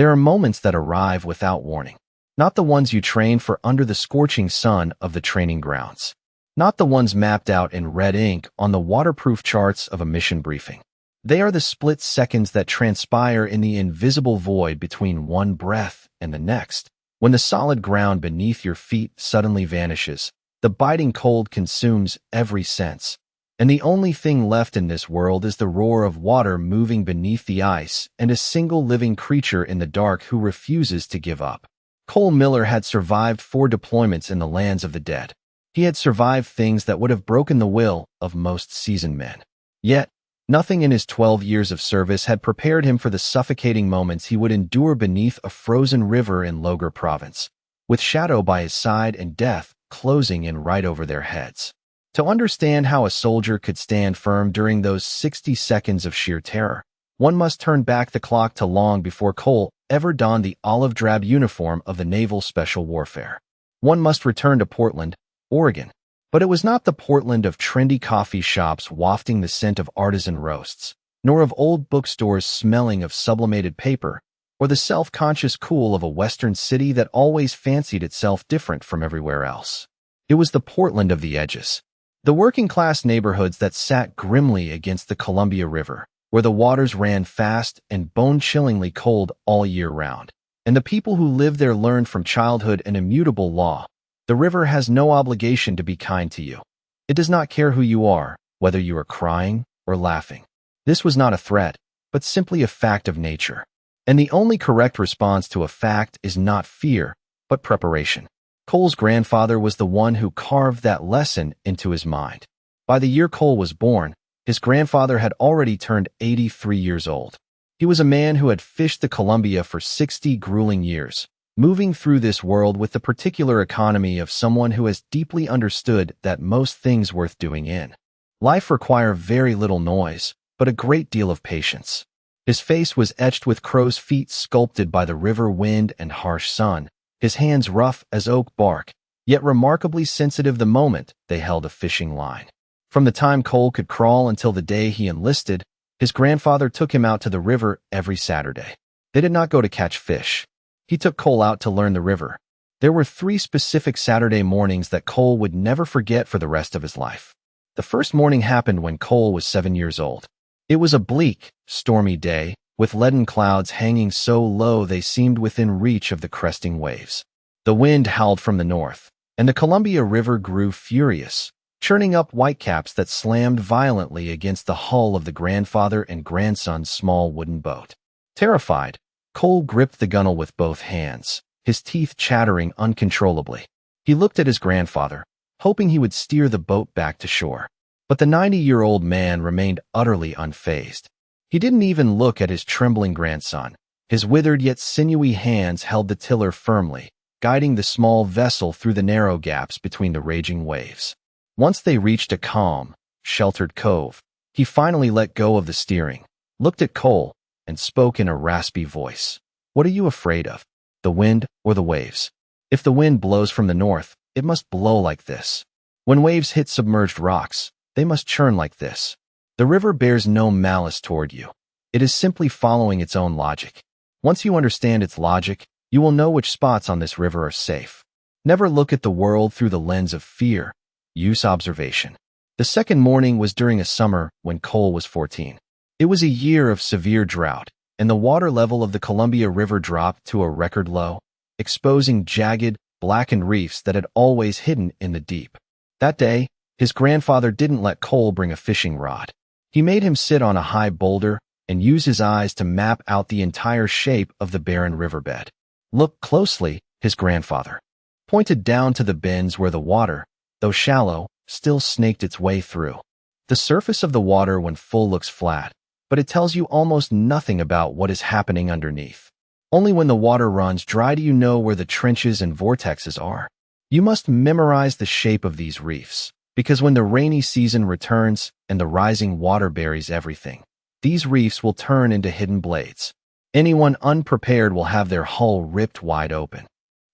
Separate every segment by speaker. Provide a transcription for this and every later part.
Speaker 1: There are moments that arrive without warning. Not the ones you train for under the scorching sun of the training grounds. Not the ones mapped out in red ink on the waterproof charts of a mission briefing. They are the split seconds that transpire in the invisible void between one breath and the next. When the solid ground beneath your feet suddenly vanishes, the biting cold consumes every sense, and the only thing left in this world is the roar of water moving beneath the ice and a single living creature in the dark who refuses to give up. Cole Miller had survived 4 deployments in the lands of the dead. He had survived things that would have broken the will of most seasoned men. Yet, nothing in his 12 years of service had prepared him for the suffocating moments he would endure beneath a frozen river in Logar Province, with shadow by his side and death closing in right over their heads. To understand how a soldier could stand firm during those 60 seconds of sheer terror, one must turn back the clock to long before Cole ever donned the olive-drab uniform of the Naval Special Warfare. One must return to Portland, Oregon. But it was not the Portland of trendy coffee shops wafting the scent of artisan roasts, nor of old bookstores smelling of sublimated paper, or the self-conscious cool of a western city that always fancied itself different from everywhere else. It was the Portland of the edges, the working-class neighborhoods that sat grimly against the Columbia River, where the waters ran fast and bone-chillingly cold all year round, and the people who lived there learned from childhood an immutable law. The river has no obligation to be kind to you. It does not care who you are, whether you are crying or laughing. This was not a threat, but simply a fact of nature. And the only correct response to a fact is not fear, but preparation. Cole's grandfather was the one who carved that lesson into his mind. By the year Cole was born, his grandfather had already turned 83 years old. He was a man who had fished the Columbia for 60 grueling years, moving through this world with the particular economy of someone who has deeply understood that most things worth doing in life require very little noise, but a great deal of patience. His face was etched with crow's feet sculpted by the river wind and harsh sun, his hands rough as oak bark, yet remarkably sensitive the moment they held a fishing line. From the time Cole could crawl until the day he enlisted, his grandfather took him out to the river every Saturday. They did not go to catch fish. He took Cole out to learn the river. There were 3 specific Saturday mornings that Cole would never forget for the rest of his life. The first morning happened when Cole was 7 years old. It was a bleak, stormy day, with leaden clouds hanging so low they seemed within reach of the cresting waves. The wind howled from the north, and the Columbia River grew furious, churning up whitecaps that slammed violently against the hull of the grandfather and grandson's small wooden boat. Terrified, Cole gripped the gunwale with both hands, his teeth chattering uncontrollably. He looked at his grandfather, hoping he would steer the boat back to shore. But the 90-year-old man remained utterly unfazed. He didn't even look at his trembling grandson. His withered yet sinewy hands held the tiller firmly, guiding the small vessel through the narrow gaps between the raging waves. Once they reached a calm, sheltered cove, he finally let go of the steering, looked at Cole, and spoke in a raspy voice. "What are you afraid of? The wind or the waves? If the wind blows from the north, it must blow like this. When waves hit submerged rocks, they must churn like this. The river bears no malice toward you. It is simply following its own logic. Once you understand its logic, you will know which spots on this river are safe. Never look at the world through the lens of fear. Use observation." The second morning was during a summer when Cole was 14. It was a year of severe drought, and the water level of the Columbia River dropped to a record low, exposing jagged, blackened reefs that had always hidden in the deep. That day, his grandfather didn't let Cole bring a fishing rod. He made him sit on a high boulder and use his eyes to map out the entire shape of the barren riverbed. "Look closely," his grandfather pointed down to the bends where the water, though shallow, still snaked its way through. The surface of the water when full looks flat, but it tells you almost nothing about what is happening underneath. Only when the water runs dry do you know where the trenches and vortexes are. You must memorize the shape of these reefs, because when the rainy season returns and the rising water buries everything, these reefs will turn into hidden blades. Anyone unprepared will have their hull ripped wide open.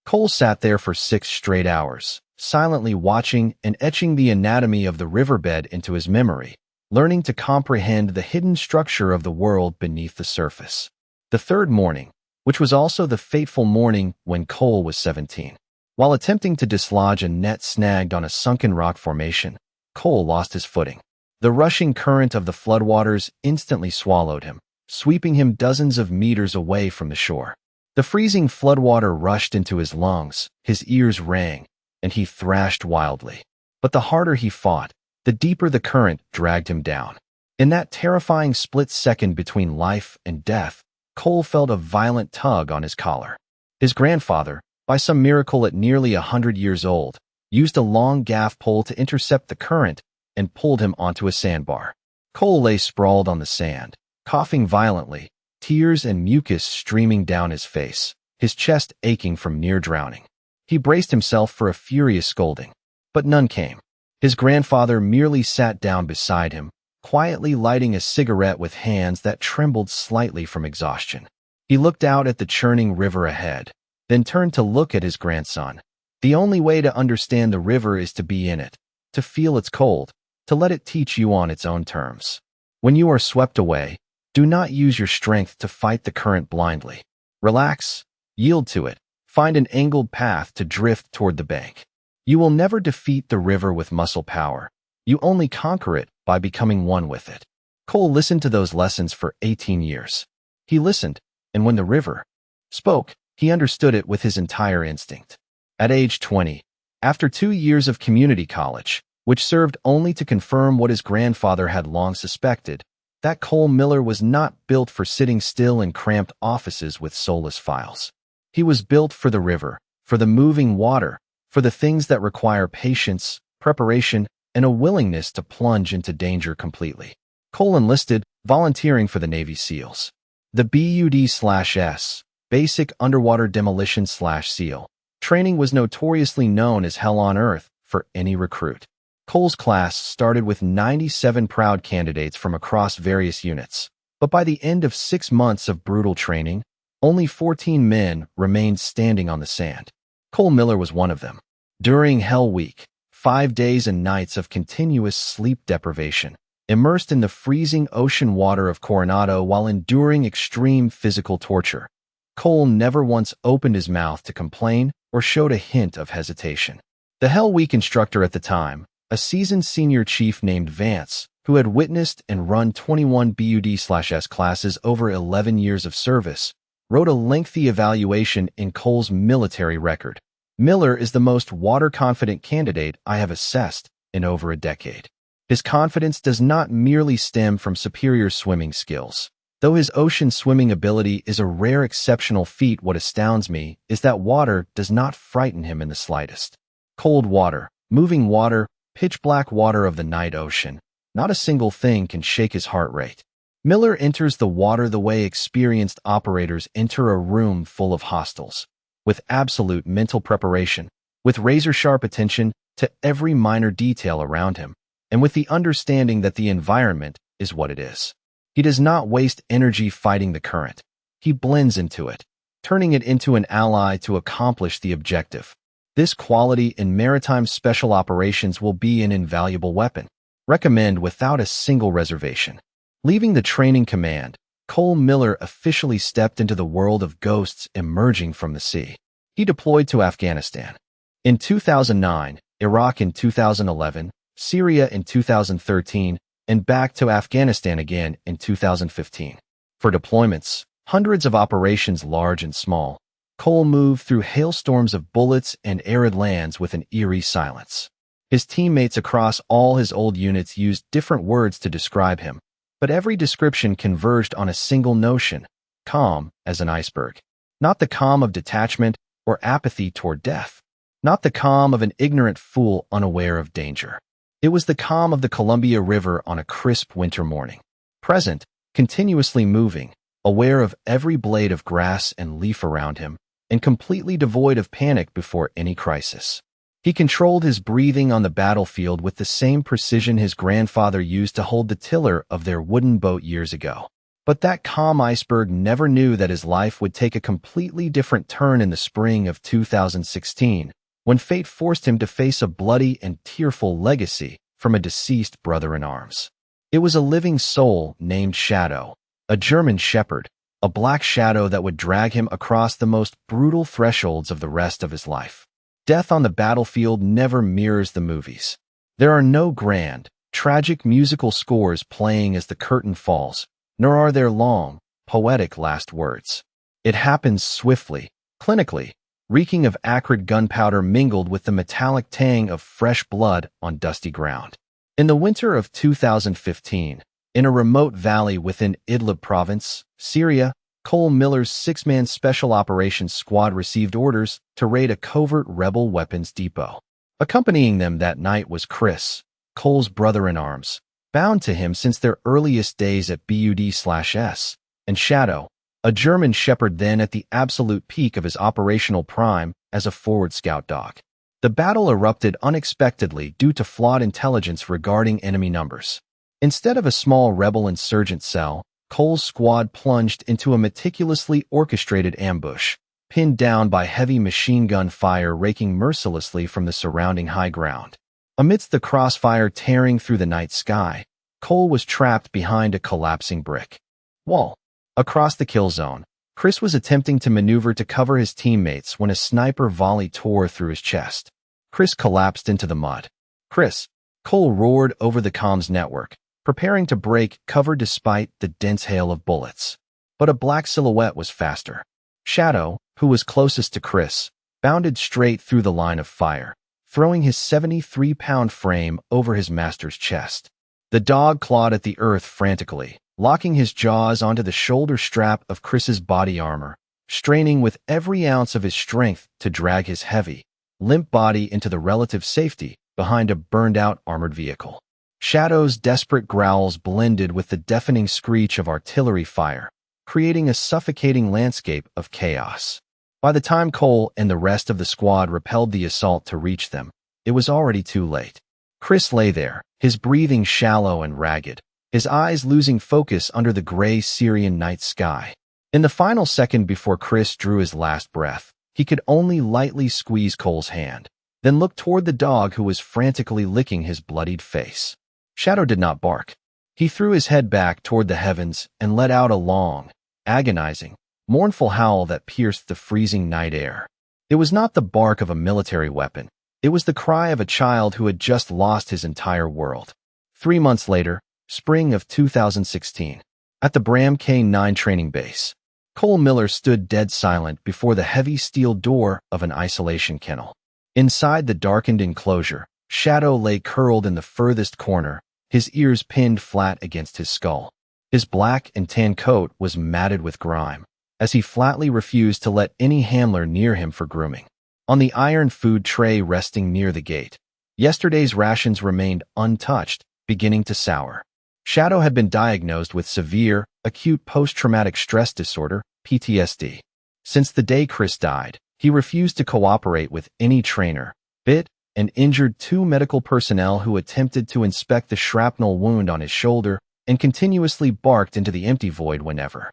Speaker 1: Cole sat there for 6 straight hours, silently watching and etching the anatomy of the riverbed into his memory, learning to comprehend the hidden structure of the world beneath the surface. The third morning, which was also the fateful morning when Cole was 17. While attempting to dislodge a net snagged on a sunken rock formation, Cole lost his footing. The rushing current of the floodwaters instantly swallowed him, sweeping him dozens of meters away from the shore. The freezing floodwater rushed into his lungs, his ears rang, and he thrashed wildly. But the harder he fought, the deeper the current dragged him down. In that terrifying split second between life and death, Cole felt a violent tug on his collar. His grandfather, by some miracle at nearly 100 years old, used a long gaff pole to intercept the current and pulled him onto a sandbar. Cole lay sprawled on the sand, coughing violently, tears and mucus streaming down his face, his chest aching from near drowning. He braced himself for a furious scolding, but none came. His grandfather merely sat down beside him, quietly lighting a cigarette with hands that trembled slightly from exhaustion. He looked out at the churning river ahead, then turned to look at his grandson. The only way to understand the river is to be in it, to feel its cold, to let it teach you on its own terms. When you are swept away, do not use your strength to fight the current blindly. Relax, yield to it, find an angled path to drift toward the bank. You will never defeat the river with muscle power. You only conquer it by becoming one with it. Cole listened to those lessons for 18 years. He listened, and when the river spoke, he understood it with his entire instinct. At age 20, after 2 years of community college, which served only to confirm what his grandfather had long suspected, that Cole Miller was not built for sitting still in cramped offices with soulless files. He was built for the river, for the moving water, for the things that require patience, preparation, and a willingness to plunge into danger completely. Cole enlisted, volunteering for the Navy SEALs. The BUD/S, Basic Underwater Demolition/SEAL, training was notoriously known as hell on earth for any recruit. Cole's class started with 97 proud candidates from across various units, but by the end of 6 months of brutal training, only 14 men remained standing on the sand. Cole Miller was one of them. During Hell Week, 5 days and nights of continuous sleep deprivation, immersed in the freezing ocean water of Coronado while enduring extreme physical torture, Cole never once opened his mouth to complain or showed a hint of hesitation. The Hell Week instructor at the time, a seasoned senior chief named Vance, who had witnessed and run 21 BUD/S classes over 11 years of service, wrote a lengthy evaluation in Cole's military record. Miller is the most water-confident candidate I have assessed in over a decade. His confidence does not merely stem from superior swimming skills. Though his ocean swimming ability is a rare exceptional feat, what astounds me is that water does not frighten him in the slightest. Cold water, moving water, pitch-black water of the night ocean, not a single thing can shake his heart rate. Miller enters the water the way experienced operators enter a room full of hostiles, with absolute mental preparation, with razor-sharp attention to every minor detail around him, and with the understanding that the environment is what it is. He does not waste energy fighting the current. He blends into it, turning it into an ally to accomplish the objective. This quality in maritime special operations will be an invaluable weapon. Recommend without a single reservation. Leaving the training command, Cole Miller officially stepped into the world of ghosts emerging from the sea. He deployed to Afghanistan in 2009, Iraq in 2011, Syria in 2013, and back to Afghanistan again in 2015. For deployments, hundreds of operations large and small, Cole moved through hailstorms of bullets and arid lands with an eerie silence. His teammates across all his old units used different words to describe him, but every description converged on a single notion: calm as an iceberg. Not the calm of detachment or apathy toward death. Not the calm of an ignorant fool unaware of danger. It was the calm of the Columbia River on a crisp winter morning. Present, continuously moving, aware of every blade of grass and leaf around him, and completely devoid of panic before any crisis. He controlled his breathing on the battlefield with the same precision his grandfather used to hold the tiller of their wooden boat years ago. But that calm iceberg never knew that his life would take a completely different turn in the spring of 2016, when fate forced him to face a bloody and tearful legacy from a deceased brother-in-arms. It was a living soul named Shadow, a German shepherd, a black shadow that would drag him across the most brutal thresholds of the rest of his life. Death on the battlefield never mirrors the movies. There are no grand, tragic musical scores playing as the curtain falls, nor are there long, poetic last words. It happens swiftly, clinically, reeking of acrid gunpowder mingled with the metallic tang of fresh blood on dusty ground. In the winter of 2015, in a remote valley within Idlib province, Syria, Cole Miller's six-man Special Operations Squad received orders to raid a covert rebel weapons depot. Accompanying them that night was Chris, Cole's brother-in-arms, bound to him since their earliest days at BUD/S, and Shadow, a German shepherd then at the absolute peak of his operational prime as a forward scout dog. The battle erupted unexpectedly due to flawed intelligence regarding enemy numbers. Instead of a small rebel insurgent cell, Cole's squad plunged into a meticulously orchestrated ambush, pinned down by heavy machine gun fire raking mercilessly from the surrounding high ground. Amidst the crossfire tearing through the night sky, Cole was trapped behind a collapsing brick wall. Across the kill zone, Chris was attempting to maneuver to cover his teammates when a sniper volley tore through his chest. Chris collapsed into the mud. "Chris!" Cole roared over the comms network, preparing to break cover despite the dense hail of bullets. But a black silhouette was faster. Shadow, who was closest to Chris, bounded straight through the line of fire, throwing his 73-pound frame over his master's chest. The dog clawed at the earth frantically, locking his jaws onto the shoulder strap of Chris's body armor, straining with every ounce of his strength to drag his heavy, limp body into the relative safety behind a burned-out armored vehicle. Shadow's desperate growls blended with the deafening screech of artillery fire, creating a suffocating landscape of chaos. By the time Cole and the rest of the squad repelled the assault to reach them, it was already too late. Chris lay there, his breathing shallow and ragged, his eyes losing focus under the gray Syrian night sky. In the final second before Chris drew his last breath, he could only lightly squeeze Cole's hand, then look toward the dog who was frantically licking his bloodied face. Shadow did not bark. He threw his head back toward the heavens and let out a long, agonizing, mournful howl that pierced the freezing night air. It was not the bark of a military weapon. It was the cry of a child who had just lost his entire world. 3 months later, spring of 2016, at the Bram Canine training base, Cole Miller stood dead silent before the heavy steel door of an isolation kennel. Inside the darkened enclosure, Shadow lay curled in the furthest corner, his ears pinned flat against his skull. His black and tan coat was matted with grime, as he flatly refused to let any handler near him for grooming. On the iron food tray resting near the gate, yesterday's rations remained untouched, beginning to sour. Shadow had been diagnosed with severe, acute post-traumatic stress disorder, PTSD. Since the day Chris died, he refused to cooperate with any trainer, bit, and injured 2 medical personnel who attempted to inspect the shrapnel wound on his shoulder and continuously barked into the empty void whenever.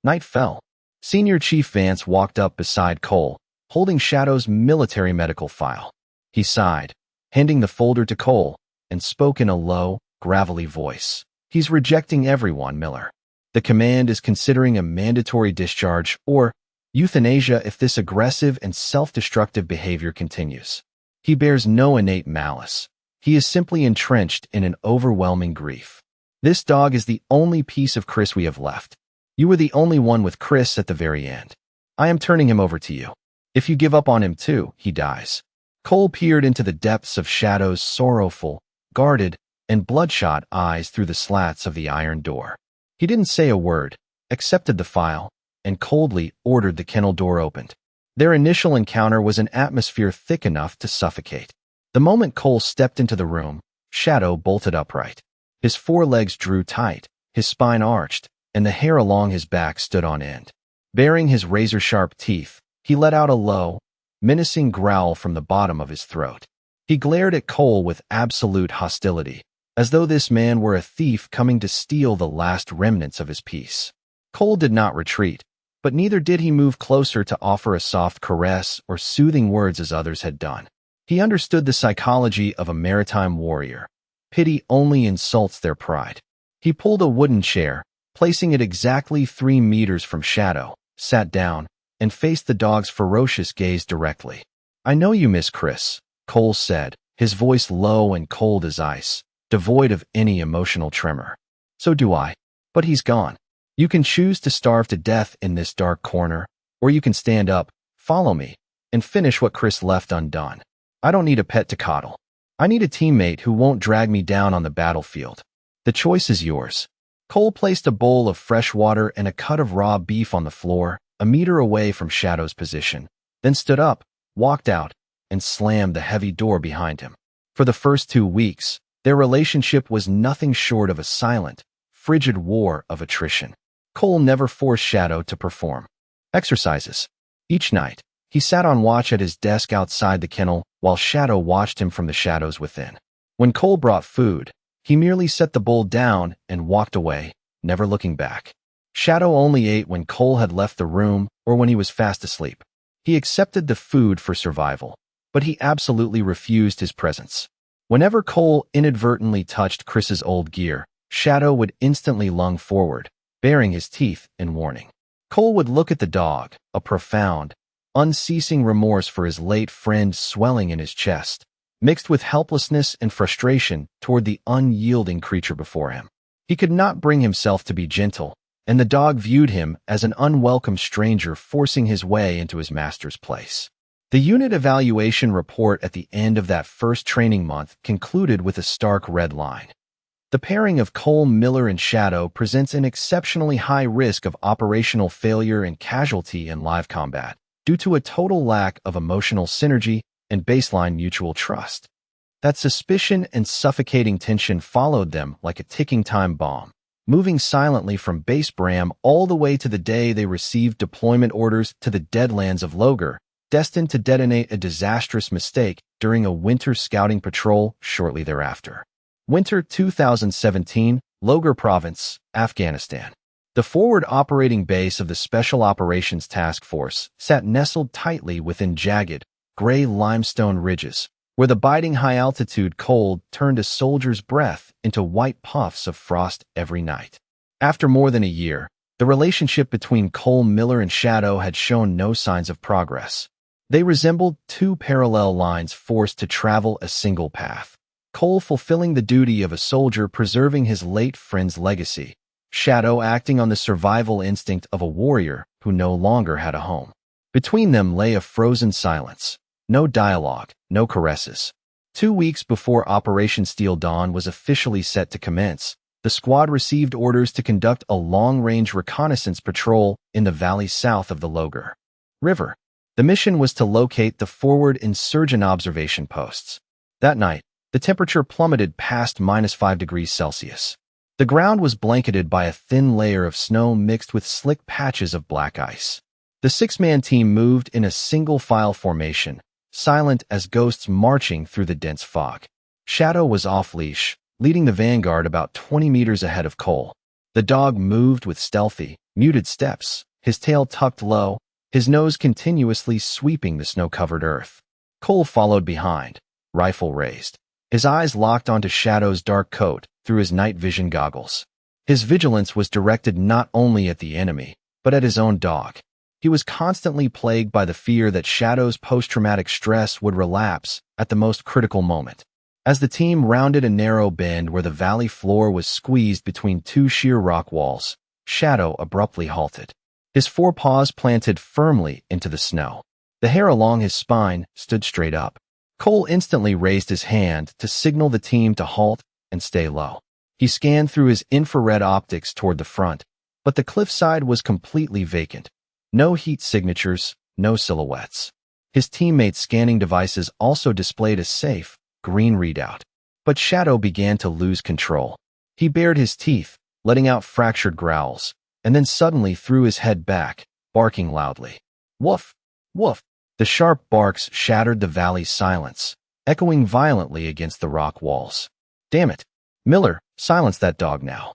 Speaker 1: Night fell. Senior Chief Vance walked up beside Cole, holding Shadow's military medical file. He sighed, handing the folder to Cole, and spoke in a low, gravelly voice. "He's rejecting everyone, Miller. The command is considering a mandatory discharge or euthanasia if this aggressive and self-destructive behavior continues. He bears no innate malice. He is simply entrenched in an overwhelming grief. This dog is the only piece of Chris we have left. You were the only one with Chris at the very end. I am turning him over to you. If you give up on him too, he dies." Cole peered into the depths of Shadow's sorrowful, guarded, and bloodshot eyes through the slats of the iron door. He didn't say a word, accepted the file, and coldly ordered the kennel door opened. Their initial encounter was an atmosphere thick enough to suffocate. The moment Cole stepped into the room, Shadow bolted upright. His forelegs drew tight, his spine arched, and the hair along his back stood on end. Baring his razor-sharp teeth, he let out a low, menacing growl from the bottom of his throat. He glared at Cole with absolute hostility, as though this man were a thief coming to steal the last remnants of his peace. Cole did not retreat, but neither did he move closer to offer a soft caress or soothing words as others had done. He understood the psychology of a maritime warrior. Pity only insults their pride. He pulled a wooden chair, placing it exactly 3 meters from Shadow, sat down, and faced the dog's ferocious gaze directly. "I know you miss Chris," Cole said, his voice low and cold as ice, devoid of any emotional tremor. "So do I. But he's gone. You can choose to starve to death in this dark corner, or you can stand up, follow me, and finish what Chris left undone. I don't need a pet to coddle. I need a teammate who won't drag me down on the battlefield. The choice is yours." Cole placed a bowl of fresh water and a cut of raw beef on the floor, a meter away from Shadow's position, then stood up, walked out, and slammed the heavy door behind him. For the first 2 weeks, their relationship was nothing short of a silent, frigid war of attrition. Cole never forced Shadow to perform exercises. Each night, he sat on watch at his desk outside the kennel while Shadow watched him from the shadows within. When Cole brought food, he merely set the bowl down and walked away, never looking back. Shadow only ate when Cole had left the room or when he was fast asleep. He accepted the food for survival, but he absolutely refused his presence. Whenever Cole inadvertently touched Chris's old gear, Shadow would instantly lunge forward, baring his teeth in warning. Cole would look at the dog, a profound, unceasing remorse for his late friend swelling in his chest, mixed with helplessness and frustration toward the unyielding creature before him. He could not bring himself to be gentle, and the dog viewed him as an unwelcome stranger forcing his way into his master's place. The unit evaluation report at the end of that first training month concluded with a stark red line. The pairing of Cole, Miller, and Shadow presents an exceptionally high risk of operational failure and casualty in live combat, due to a total lack of emotional synergy and baseline mutual trust. That suspicion and suffocating tension followed them like a ticking time bomb, moving silently from base Bram all the way to the day they received deployment orders to the deadlands of Logar, destined to detonate a disastrous mistake during a winter scouting patrol shortly thereafter. Winter 2017, Logar Province, Afghanistan. The forward operating base of the Special Operations Task Force sat nestled tightly within jagged, gray limestone ridges, where the biting high-altitude cold turned a soldier's breath into white puffs of frost every night. After more than a year, the relationship between Cole, Miller, and Shadow had shown no signs of progress. They resembled two parallel lines forced to travel a single path. Cole fulfilling the duty of a soldier preserving his late friend's legacy, Shadow acting on the survival instinct of a warrior who no longer had a home. Between them lay a frozen silence. No dialogue, no caresses. 2 weeks before Operation Steel Dawn was officially set to commence, the squad received orders to conduct a long-range reconnaissance patrol in the valley south of the Logar River. The mission was to locate the forward insurgent observation posts. That night, the temperature plummeted past -5°C. The ground was blanketed by a thin layer of snow mixed with slick patches of black ice. The 6-man team moved in a single-file formation, silent as ghosts marching through the dense fog. Shadow was off-leash, leading the vanguard about 20 meters ahead of Cole. The dog moved with stealthy, muted steps, his tail tucked low, his nose continuously sweeping the snow-covered earth. Cole followed behind, rifle raised, his eyes locked onto Shadow's dark coat through his night vision goggles. His vigilance was directed not only at the enemy, but at his own dog. He was constantly plagued by the fear that Shadow's post-traumatic stress would relapse at the most critical moment. As the team rounded a narrow bend where the valley floor was squeezed between two sheer rock walls, Shadow abruptly halted. His forepaws planted firmly into the snow. The hair along his spine stood straight up. Cole instantly raised his hand to signal the team to halt and stay low. He scanned through his infrared optics toward the front, but the cliffside was completely vacant. No heat signatures, no silhouettes. His teammates' scanning devices also displayed a safe, green readout. But Shadow began to lose control. He bared his teeth, letting out fractured growls, and then suddenly threw his head back, barking loudly. Woof! Woof! The sharp barks shattered the valley's silence, echoing violently against the rock walls. Damn it! Miller, silence that dog now.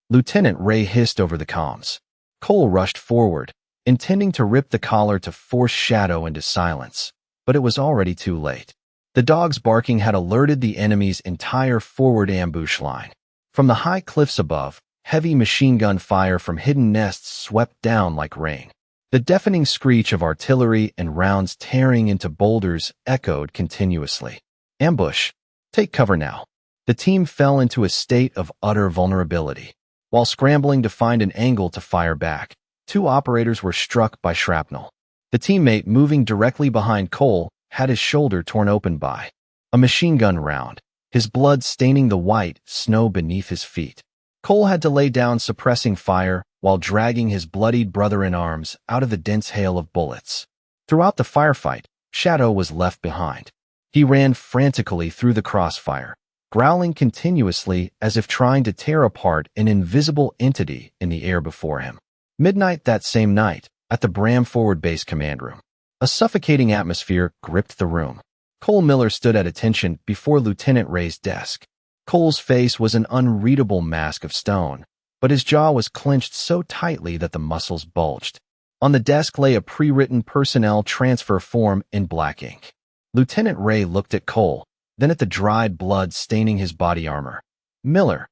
Speaker 1: Lieutenant Ray hissed over the comms. Cole rushed forward, intending to rip the collar to force Shadow into silence, but it was already too late. The dog's barking had alerted the enemy's entire forward ambush line. From the high cliffs above, Heavy machine gun fire from hidden nests swept down like rain. The deafening screech of artillery and rounds tearing into boulders echoed continuously. Ambush! Take cover now. The team fell into a state of utter vulnerability. While scrambling to find an angle to fire back, two operators were struck by shrapnel. The teammate moving directly behind Cole had his shoulder torn open by a machine gun round, his blood staining the white snow beneath his feet. Cole had to lay down suppressing fire while dragging his bloodied brother in arms out of the dense hail of bullets. Throughout the firefight, Shadow was left behind. He ran frantically through the crossfire, growling continuously as if trying to tear apart an invisible entity in the air before him. Midnight that same night, at the Bram Forward Base command room, a suffocating atmosphere gripped the room. Cole Miller stood at attention before Lieutenant Ray's desk. Cole's face was an unreadable mask of stone, but his jaw was clenched so tightly that the muscles bulged. On the desk lay a pre-written personnel transfer form in black ink. Lieutenant Ray looked at Cole, then at the dried blood staining his body armor. Miller,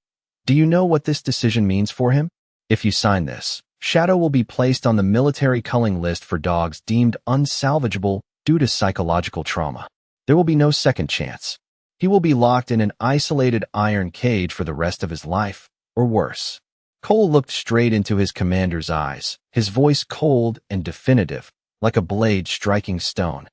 Speaker 1: do you know what this decision means for him? If you sign this, Shadow will be placed on the military culling list for dogs deemed unsalvageable due to psychological trauma. There will be no second chance. He will be locked in an isolated iron cage for the rest of his life, or worse. Cole looked straight into his commander's eyes, his voice cold and definitive, like a blade striking stone.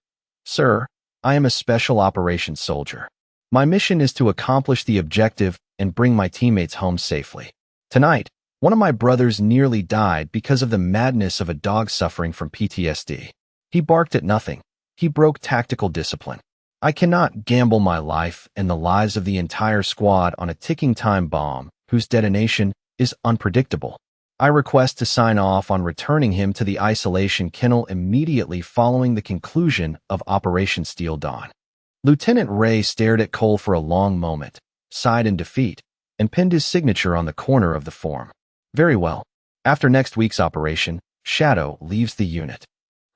Speaker 1: Sir, I am a special operations soldier. My mission is to accomplish the objective and bring my teammates home safely. Tonight, one of my brothers nearly died because of the madness of a dog suffering from PTSD. He barked at nothing. He broke tactical discipline. I cannot gamble my life and the lives of the entire squad on a ticking time bomb whose detonation is unpredictable. I request to sign off on returning him to the isolation kennel immediately following the conclusion of Operation Steel Dawn. Lieutenant Ray stared at Cole for a long moment, sighed in defeat, and pinned his signature on the corner of the form. Very well. After next week's operation, Shadow leaves the unit.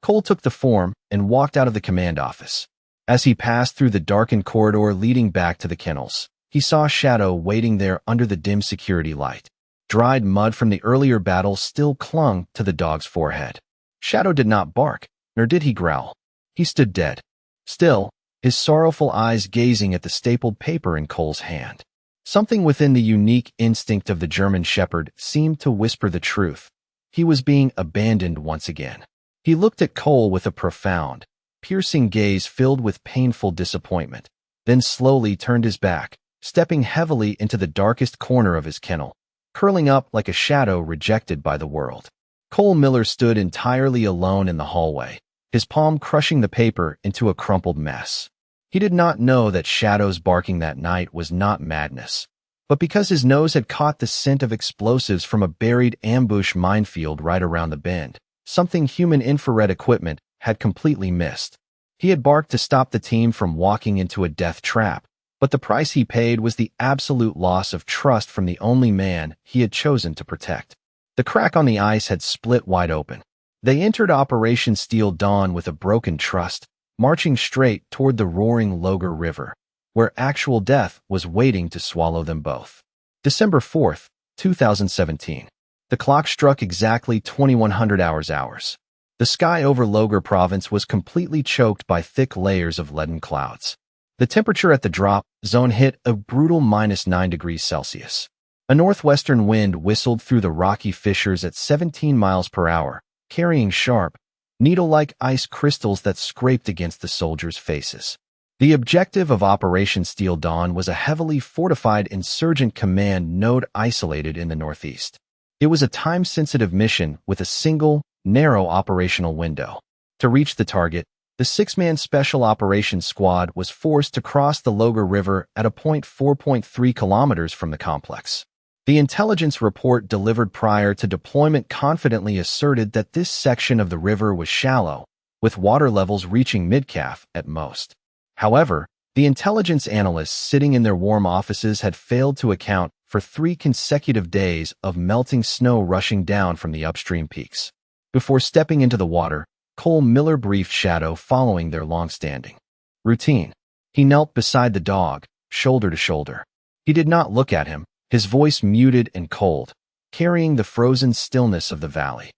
Speaker 1: Cole took the form and walked out of the command office. As he passed through the darkened corridor leading back to the kennels, he saw Shadow waiting there under the dim security light. Dried mud from the earlier battle still clung to the dog's forehead. Shadow did not bark, nor did he growl. He stood dead, still, his sorrowful eyes gazing at the stapled paper in Cole's hand. Something within the unique instinct of the German Shepherd seemed to whisper the truth. He was being abandoned once again. He looked at Cole with a profound, piercing gaze filled with painful disappointment, then slowly turned his back, stepping heavily into the darkest corner of his kennel, curling up like a shadow rejected by the world. Cole Miller stood entirely alone in the hallway, his palm crushing the paper into a crumpled mess. He did not know that Shadow's barking that night was not madness, but because his nose had caught the scent of explosives from a buried ambush minefield right around the bend, something human infrared equipment had completely missed. He had barked to stop the team from walking into a death trap, but the price he paid was the absolute loss of trust from the only man he had chosen to protect. The crack on the ice had split wide open. They entered Operation Steel Dawn with a broken trust, marching straight toward the roaring Logar River, where actual death was waiting to swallow them both. December 4th, 2017. The clock struck exactly 2100 hours. The sky over Logar province was completely choked by thick layers of leaden clouds. The temperature at the drop zone hit a brutal -9 degrees Celsius. A northwestern wind whistled through the rocky fissures at 17 miles per hour, carrying sharp, needle-like ice crystals that scraped against the soldiers' faces. The objective of Operation Steel Dawn was a heavily fortified insurgent command node isolated in the northeast. It was a time-sensitive mission with a single, narrow operational window. To reach the target, the 6-man Special Operations Squad was forced to cross the Logar River at a point 4.3 kilometers from the complex. The intelligence report delivered prior to deployment confidently asserted that this section of the river was shallow, with water levels reaching mid-calf at most. However, the intelligence analysts sitting in their warm offices had failed to account for 3 consecutive days of melting snow rushing down from the upstream peaks. Before stepping into the water, Cole Miller briefed Shadow following their long-standing routine. He knelt beside the dog, shoulder to shoulder. He did not look at him, his voice muted and cold, carrying the frozen stillness of the valley.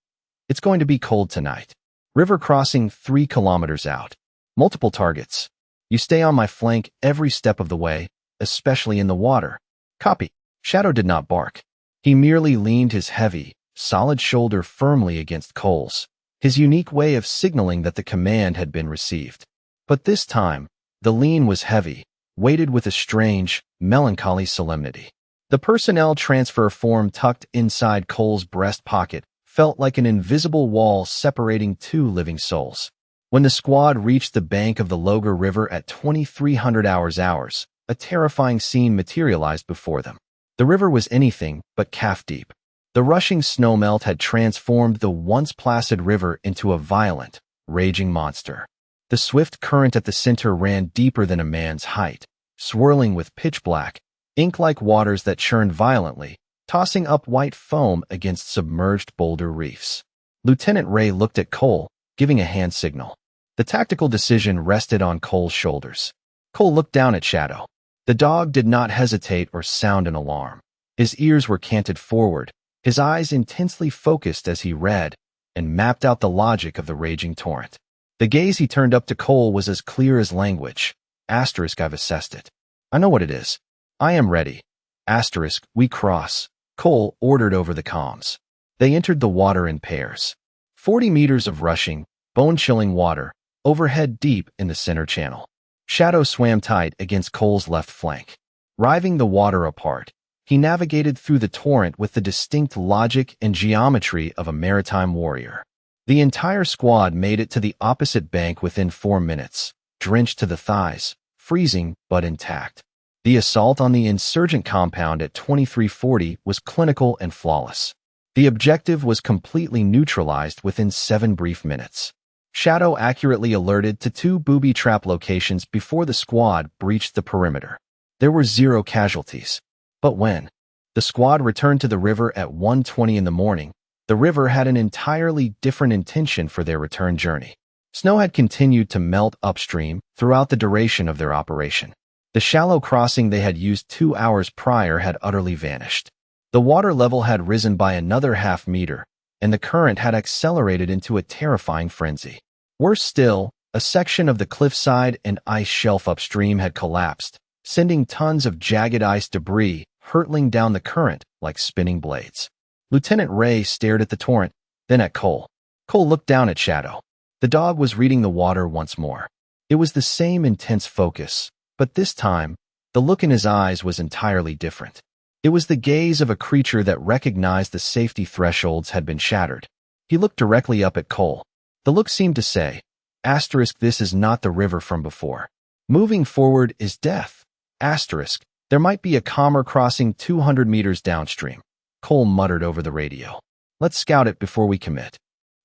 Speaker 1: It's going to be cold tonight. River crossing 3 kilometers out. Multiple targets. You stay on my flank every step of the way, especially in the water. Copy. Shadow did not bark. He merely leaned his heavy, solid shoulder firmly against Cole's, his unique way of signaling that the command had been received. But this time, the lean was heavy, weighted with a strange, melancholy solemnity. The personnel transfer form tucked inside Cole's breast pocket felt like an invisible wall separating 2 living souls. When the squad reached the bank of the Logar River at 2300 hours, a terrifying scene materialized before them. The river was anything but calf-deep. The rushing snowmelt had transformed the once placid river into a violent, raging monster. The swift current at the center ran deeper than a man's height, swirling with pitch-black, ink-like waters that churned violently, tossing up white foam against submerged boulder reefs. Lieutenant Ray looked at Cole, giving a hand signal. The tactical decision rested on Cole's shoulders. Cole looked down at Shadow. The dog did not hesitate or sound an alarm. His ears were canted forward, his eyes intensely focused as he read and mapped out the logic of the raging torrent. The gaze he turned up to Cole was as clear as language. Asterisk, I've assessed it. I know what it is. I am ready. Asterisk, we cross. Cole ordered over the comms. They entered the water in pairs. 40 meters of rushing, bone-chilling water, overhead deep in the center channel. Shadow swam tight against Cole's left flank. Riving the water apart, he navigated through the torrent with the distinct logic and geometry of a maritime warrior. The entire squad made it to the opposite bank within 4 minutes, drenched to the thighs, freezing but intact. The assault on the insurgent compound at 2340 was clinical and flawless. The objective was completely neutralized within 7 brief minutes. Shadow accurately alerted to 2 booby trap locations before the squad breached the perimeter. There were 0 casualties. But when the squad returned to the river at 1:20 in the morning, the river had an entirely different intention for their return journey. Snow had continued to melt upstream throughout the duration of their operation. The shallow crossing they had used 2 hours prior had utterly vanished. The water level had risen by another half meter, and the current had accelerated into a terrifying frenzy. Worse still, a section of the cliffside and ice shelf upstream had collapsed, sending tons of jagged ice debris hurtling down the current like spinning blades. Lieutenant Ray stared at the torrent, then at Cole. Cole looked down at Shadow. The dog was reading the water once more. It was the same intense focus, but this time, the look in his eyes was entirely different. It was the gaze of a creature that recognized the safety thresholds had been shattered. He looked directly up at Cole. The look seemed to say, asterisk, this is not the river from before. Moving forward is death. Asterisk, there might be a calmer crossing 200 meters downstream. Cole muttered over the radio. Let's scout it before we commit.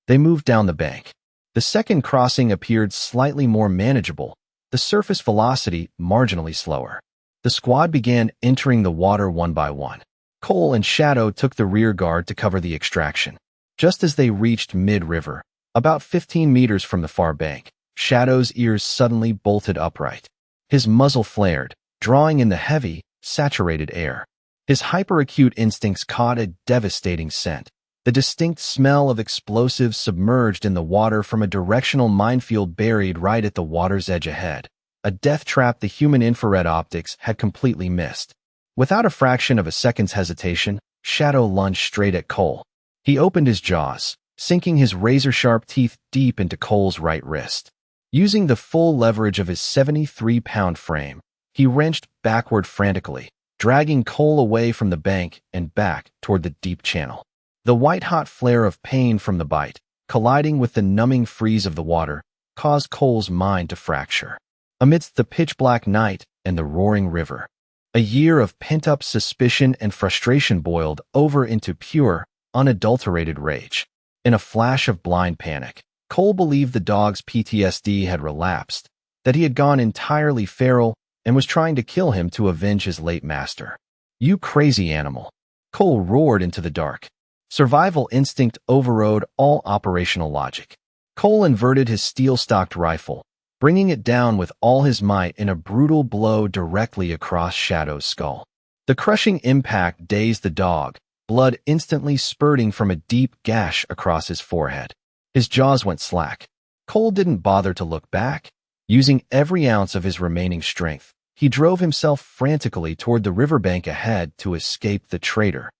Speaker 1: They moved down the bank. The second crossing appeared slightly more manageable, the surface velocity marginally slower. The squad began entering the water one by one. Cole and Shadow took the rear guard to cover the extraction. Just as they reached mid-river, about 15 meters from the far bank, Shadow's ears suddenly bolted upright. His muzzle flared, drawing in the heavy, saturated air. His hyperacute instincts caught a devastating scent, the distinct smell of explosives submerged in the water from a directional minefield buried right at the water's edge ahead, a death trap the human infrared optics had completely missed. Without a fraction of a second's hesitation, Shadow lunged straight at Cole. He opened his jaws, sinking his razor-sharp teeth deep into Cole's right wrist. Using the full leverage of his 73-pound frame, he wrenched backward frantically, dragging Cole away from the bank and back toward the deep channel. The white-hot flare of pain from the bite, colliding with the numbing freeze of the water, caused Cole's mind to fracture. Amidst the pitch-black night and the roaring river, a year of pent-up suspicion and frustration boiled over into pure, unadulterated rage. In a flash of blind panic, Cole believed the dog's PTSD had relapsed, that he had gone entirely feral and was trying to kill him to avenge his late master. "You crazy animal!" Cole roared into the dark. Survival instinct overrode all operational logic. Cole inverted his steel-stocked rifle, bringing it down with all his might in a brutal blow directly across Shadow's skull. The crushing impact dazed the dog, blood instantly spurting from a deep gash across his forehead. His jaws went slack. Cole didn't bother to look back. Using every ounce of his remaining strength, he drove himself frantically toward the riverbank ahead to escape the traitor.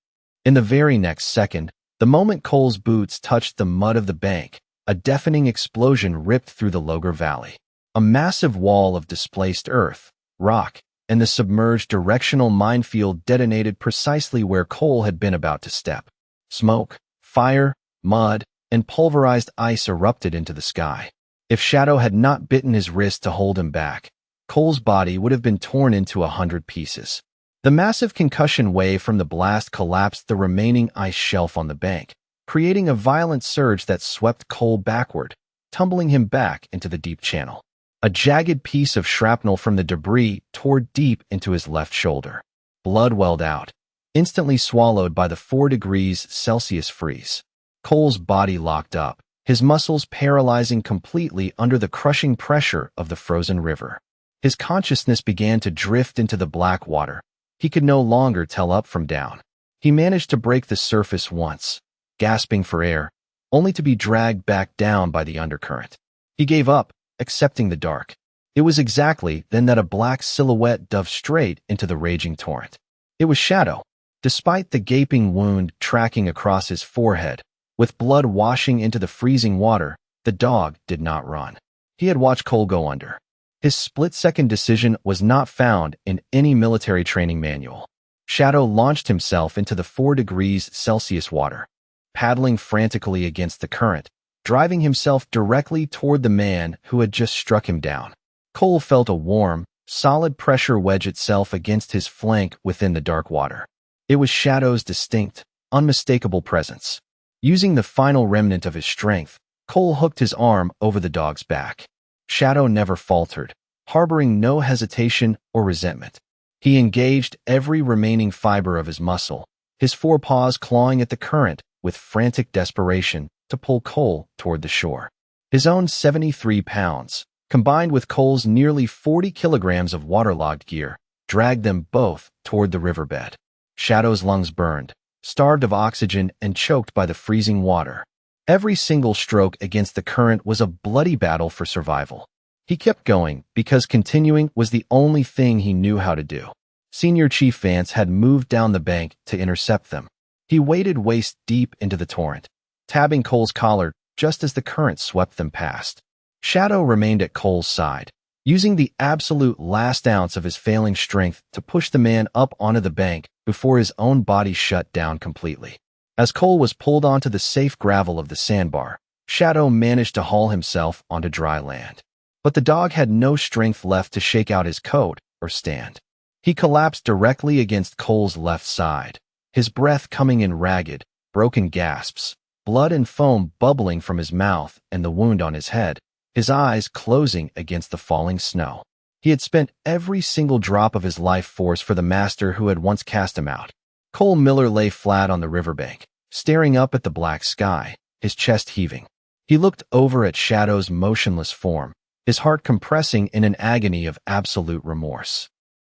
Speaker 1: In the very next second, the moment Cole's boots touched the mud of the bank, a deafening explosion ripped through the Logar Valley. A massive wall of displaced earth, rock, and the submerged directional minefield detonated precisely where Cole had been about to step. Smoke, fire, mud, and pulverized ice erupted into the sky. If Shadow had not bitten his wrist to hold him back, Cole's body would have been torn into 100 pieces. The massive concussion wave from the blast collapsed the remaining ice shelf on the bank, creating a violent surge that swept Cole backward, tumbling him back into the deep channel. A jagged piece of shrapnel from the debris tore deep into his left shoulder. Blood welled out, instantly swallowed by the 4 degrees Celsius freeze. Cole's body locked up, his muscles paralyzing completely under the crushing pressure of the frozen river. His consciousness began to drift into the black water. He could no longer tell up from down. He managed to break the surface once, gasping for air, only to be dragged back down by the undercurrent. He gave up, accepting the dark. It was exactly then that a black silhouette dove straight into the raging torrent. It was Shadow. Despite the gaping wound tracking across his forehead, with blood washing into the freezing water, the dog did not run. He had watched Cole go under. His split-second decision was not found in any military training manual. Shadow launched himself into the 4 degrees Celsius water, paddling frantically against the current, driving himself directly toward the man who had just struck him down. Cole felt a warm, solid pressure wedge itself against his flank within the dark water. It was Shadow's distinct, unmistakable presence. Using the final remnant of his strength, Cole hooked his arm over the dog's back. Shadow never faltered, harboring no hesitation or resentment. He engaged every remaining fiber of his muscle, his forepaws clawing at the current with frantic desperation to pull Cole toward the shore. His own 73 pounds, combined with Cole's nearly 40 kilograms of waterlogged gear, dragged them both toward the riverbed. Shadow's lungs burned, starved of oxygen and choked by the freezing water. Every single stroke against the current was a bloody battle for survival. He kept going because continuing was the only thing he knew how to do. Senior Chief Vance had moved down the bank to intercept them. He waded waist deep into the torrent, tabbing Cole's collar just as the current swept them past. Shadow remained at Cole's side, using the absolute last ounce of his failing strength to push the man up onto the bank before his own body shut down completely. As Cole was pulled onto the safe gravel of the sandbar, Shadow managed to haul himself onto dry land. But the dog had no strength left to shake out his coat or stand. He collapsed directly against Cole's left side, his breath coming in ragged, broken gasps, blood and foam bubbling from his mouth and the wound on his head, his eyes closing against the falling snow. He had spent every single drop of his life force for the master who had once cast him out. Cole Miller lay flat on the riverbank, staring up at the black sky, his chest heaving. He looked over at Shadow's motionless form, his heart compressing in an agony of absolute remorse.